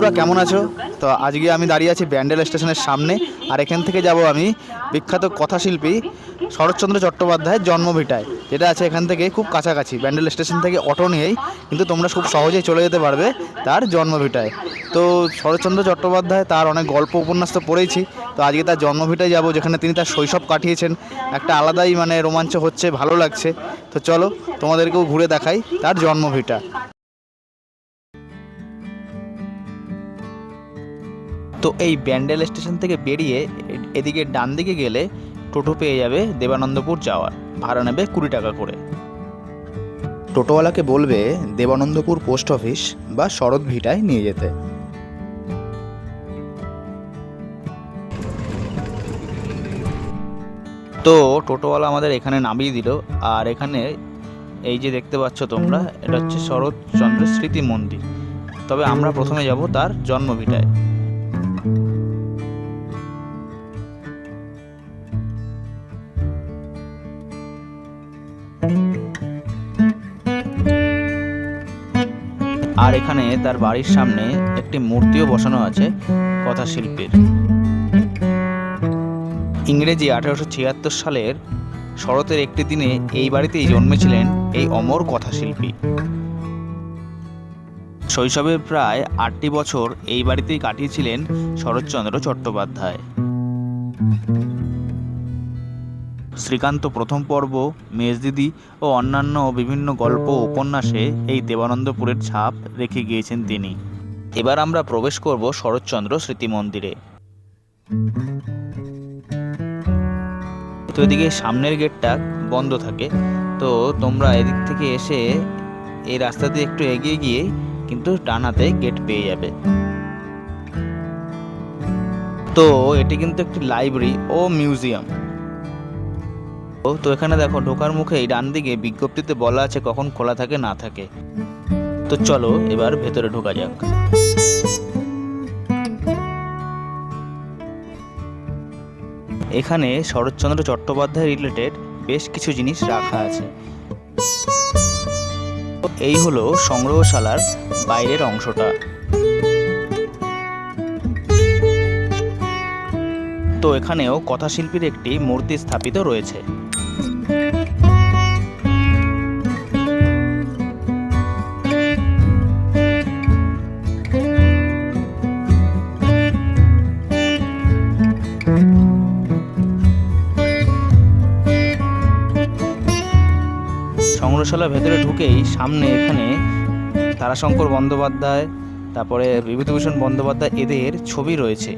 বন্ধুরা কেমন আছো? তো আজকে আমি দাঁড়িয়ে আছি ব্যান্ডেল স্টেশনের সামনে। আর এখান থেকে যাব আমি বিখ্যাত কথাশিল্পী শরৎচন্দ্র চট্টোপাধ্যায়ের জন্মভিটায়, যেটা আছে এখান থেকে খুব কাছাকাছি। ব্যান্ডেল স্টেশন থেকে অটো নিয়েই কিন্তু তোমরা খুব সহজেই চলে যেতে পারবে তার জন্মভিটায়। তো শরৎচন্দ্র চট্টোপাধ্যায় তার অনেক গল্প উপন্যাস তো পড়েইছি, তো আজকে তার জন্মভিটায় যাব, যেখানে তিনি তার শৈশব কাটিয়েছেন। একটা আলাদাই রোমাঞ্চ হচ্ছে, ভালো লাগছে। তো চলো তোমাদেরকেও ঘুরে দেখাই তার জন্মভিটা। তো এই ব্যান্ডেল স্টেশন থেকে বেরিয়ে এদিকে ডান দিকে গেলে টোটো পেয়ে যাবে দেবানন্দপুর যাওয়ার। ভাড়া নেবে 20 টাকা করে। টোটোওয়ালাকে বলবে দেবানন্দপুর পোস্ট অফিস বা শরৎ ভিটায় নিয়ে যেতে। তো টোটোওয়ালা আমাদের এখানে নামিয়ে দিল। আর এখানে এই যে দেখতে পাচ্ছ তোমরা, এটা হচ্ছে শরৎচন্দ্রের স্মৃতি মন্দির। তবে আমরা প্রথমে যাব তার জন্মভিটায়। আর এখানে তার বাড়ির সামনে একটি মূর্তিও বসানো আছে কথাশিল্পীর। ইংরেজি 1876 সালের শরতের একটি দিনে এই বাড়িতেই জন্মেছিলেন এই অমর কথাশিল্পী। শৈশবের প্রায় 8টি বছর এই বাড়িতেই কাটিয়েছিলেন শরৎচন্দ্র চট্টোপাধ্যায়। শ্রীকান্ত প্রথম পর্ব, মেজদিদি ও অন্যান্য বিভিন্ন গল্প উপন্যাসে এই দেবানন্দপুরের ছাপ রেখে গিয়েছেন তিনি। এবার আমরা প্রবেশ করব শরৎচন্দ্র স্মৃতি মন্দিরে। তো এদিকে সামনের গেটটা বন্ধ থাকে, তো তোমরা এদিক থেকে এসে এই রাস্তা দিয়ে একটু এগিয়ে গিয়ে কিন্তু ডান হাতে গেট পেয়ে যাবে। তো এটি কিন্তু একটি লাইব্রেরি ও মিউজিয়াম। তো এখানে দেখো, ঢোকার মুখে ডান দিকে বিজ্ঞপ্তিতে বলা আছে কখন খোলা থাকে না থাকে। তো চলো এবার ভেতরে ঢোকা যাক। এখানে শরৎচন্দ্র চট্টোপাধ্যায় রিলেটেড বেশ কিছু জিনিস রাখা আছে। এই হলো সংগ্রহশালার বাইরের অংশটা। তো এখানেও কথাশিল্পীর একটি মূর্তি স্থাপিত রয়েছে। সংগ্রহশালার ভেতরে ঢুকেই সামনে এখানে তারাশঙ্কর বন্দ্যোপাধ্যায়, তারপরে বিভূতিভূষণ বন্দ্যোপাধ্যায়, এদের ছবি রয়েছে।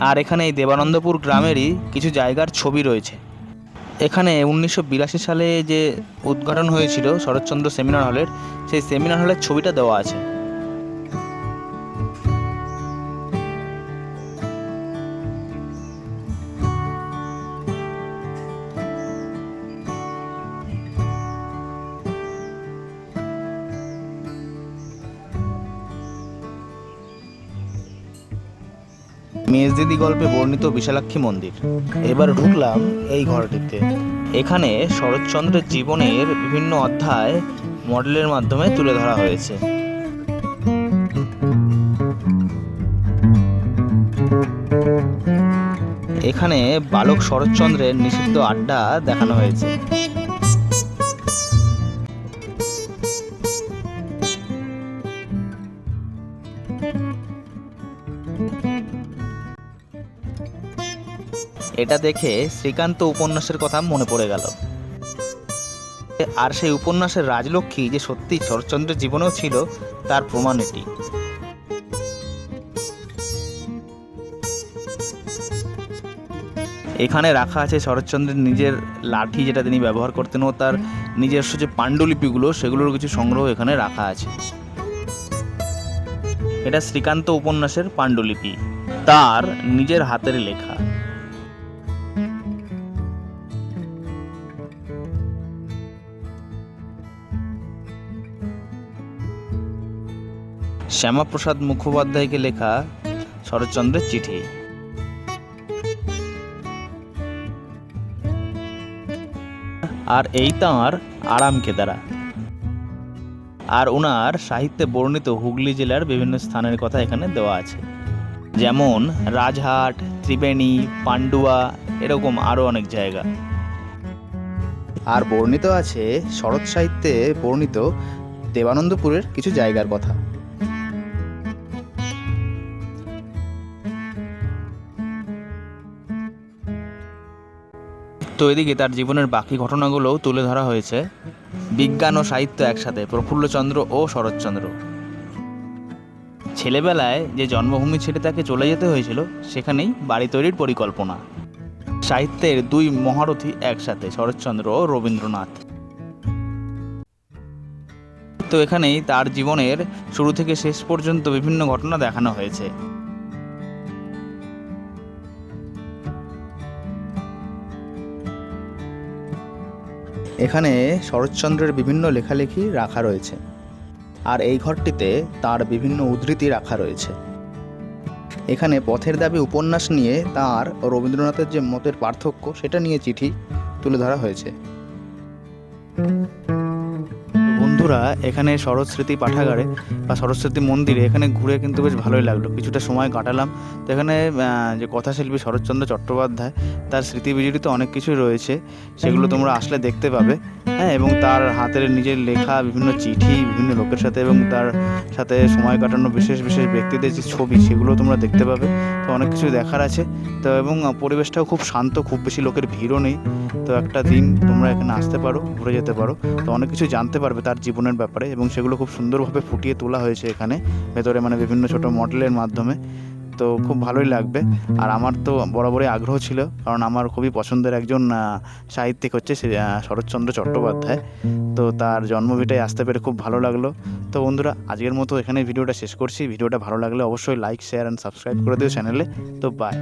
আর এখানে এই দেবানন্দপুর গ্রামেরই কিছু জায়গার ছবি রয়েছে। এখানে 1982 সালে যে উদ্ঘাটন হয়েছিল শরৎচন্দ্র সেমিনার হলের, সেই সেমিনার হলের ছবিটা দেওয়া আছে। মেজদিদি গল্পে বর্ণিত বিশালাক্ষী মন্দির। এবার ঢুকলাম এই ঘরটিতে। এখানে শরৎচন্দ্রের জীবনের বিভিন্ন অধ্যায় মডেলের মাধ্যমে তুলে ধরা হয়েছে। এখানে বালক শরৎচন্দ্রের নিষিদ্ধ আড্ডা দেখানো হয়েছে। এটা দেখে শ্রীকান্ত উপন্যাসের কথা মনে পড়ে গেল। আর সেই উপন্যাসের রাজলক্ষ্মী যে সত্যি শরৎচন্দ্রের জীবনেও ছিল, তার প্রমাণ এটি। এখানে রাখা আছে শরৎচন্দ্রের নিজের লাঠি, যেটা তিনি ব্যবহার করতেন, ও তার নিজস্ব যে পাণ্ডুলিপিগুলো, সেগুলোর কিছু সংগ্রহ এখানে রাখা আছে। এটা শ্রীকান্ত উপন্যাসের পাণ্ডুলিপি, তার নিজের হাতের লেখা। শ্যামাপ্রসাদ মুখোপাধ্যায়কে লেখা শরৎচন্দ্রের চিঠি। আর এই তাঁর আরাম কেদারা। আর ওনার সাহিত্যে বর্ণিত হুগলি জেলার বিভিন্ন স্থানের কথা এখানে দেওয়া আছে, যেমন রাজহাট, ত্রিবেণী, পান্ডুয়া, এরকম আরও অনেক জায়গা। আর বর্ণিত আছে শরৎ সাহিত্যে বর্ণিত দেবানন্দপুরের কিছু জায়গার কথা। তো এদিকে তার জীবনের বাকি ঘটনাগুলোও তুলে ধরা হয়েছে, বিজ্ঞান ও সাহিত্য একসাথে, প্রফুল্লচন্দ্র ও শরৎচন্দ্র। ছেলেবেলায় যে জন্মভূমি ছেড়ে তাকে চলে যেতে হয়েছিল, সেখানেই বাড়ি তৈরির পরিকল্পনা। সাহিত্যের দুই মহারথী একসাথে, শরৎচন্দ্র ও রবীন্দ্রনাথ। তো এখানেই তার জীবনের শুরু থেকে শেষ পর্যন্ত বিভিন্ন ঘটনা দেখানো হয়েছে। এখানে শরৎচন্দ্রের বিভিন্ন লেখালেখি রাখা রয়েছে, আর এই ঘরটিতে তার বিভিন্ন উদ্ধৃতি রাখা রয়েছে। এখানে পথের দাবি উপন্যাস নিয়ে তার রবীন্দ্রনাথের যে মতের পার্থক্য, সেটা নিয়ে চিঠি তুলে ধরা হয়েছে। বন্ধুরা, এখানে শরৎ স্মৃতি পাঠাগারে বা শরৎ স্মৃতি মন্দিরে এখানে ঘুরে কিন্তু বেশ ভালোই লাগলো, কিছুটা সময় কাটালাম। তো এখানে যে কথাশিল্পী শরৎচন্দ্র চট্টোপাধ্যায়, তার স্মৃতি বিজড়িত অনেক কিছুই রয়েছে, সেগুলো তোমরা আসলে দেখতে পাবে। হ্যাঁ, এবং তার হাতের নিজের লেখা বিভিন্ন চিঠি বিভিন্ন লোকের সাথে, এবং তার সাথে সময় কাটানো বিশেষ বিশেষ ব্যক্তিদের যে ছবি, সেগুলো তোমরা দেখতে পাবে। তো অনেক কিছু দেখার আছে। তো এবং পরিবেশটাও খুব শান্ত, খুব বেশি লোকের ভিড়ও নেই। তো একটা দিন তোমরা এখানে আসতে পারো, ঘুরে যেতে পারো। তো অনেক কিছু জানতে পারবে তার জীবনের ব্যাপারে, এবং সেগুলো খুব সুন্দরভাবে ফুটিয়ে তোলা হয়েছে এখানে ভেতরে, মানে বিভিন্ন ছোট মডেলের মাধ্যমে। তো খুব ভালোই লাগবে। আর আমার তো বরাবরই আগ্রহ ছিল, কারণ আমার খুবই পছন্দের একজন সাহিত্যিক হচ্ছে সে শরৎচন্দ্র চট্টোপাধ্যায়। তো তার জন্মভিটায় আসতে পেরে খুব ভালো লাগলো। তো বন্ধুরা, আজকের মতো এখানে ভিডিওটা শেষ করছি। ভিডিওটা ভালো লাগলে অবশ্যই লাইক, শেয়ার অ্যান্ড সাবস্ক্রাইব করে দিও চ্যানেলে। তো বাই।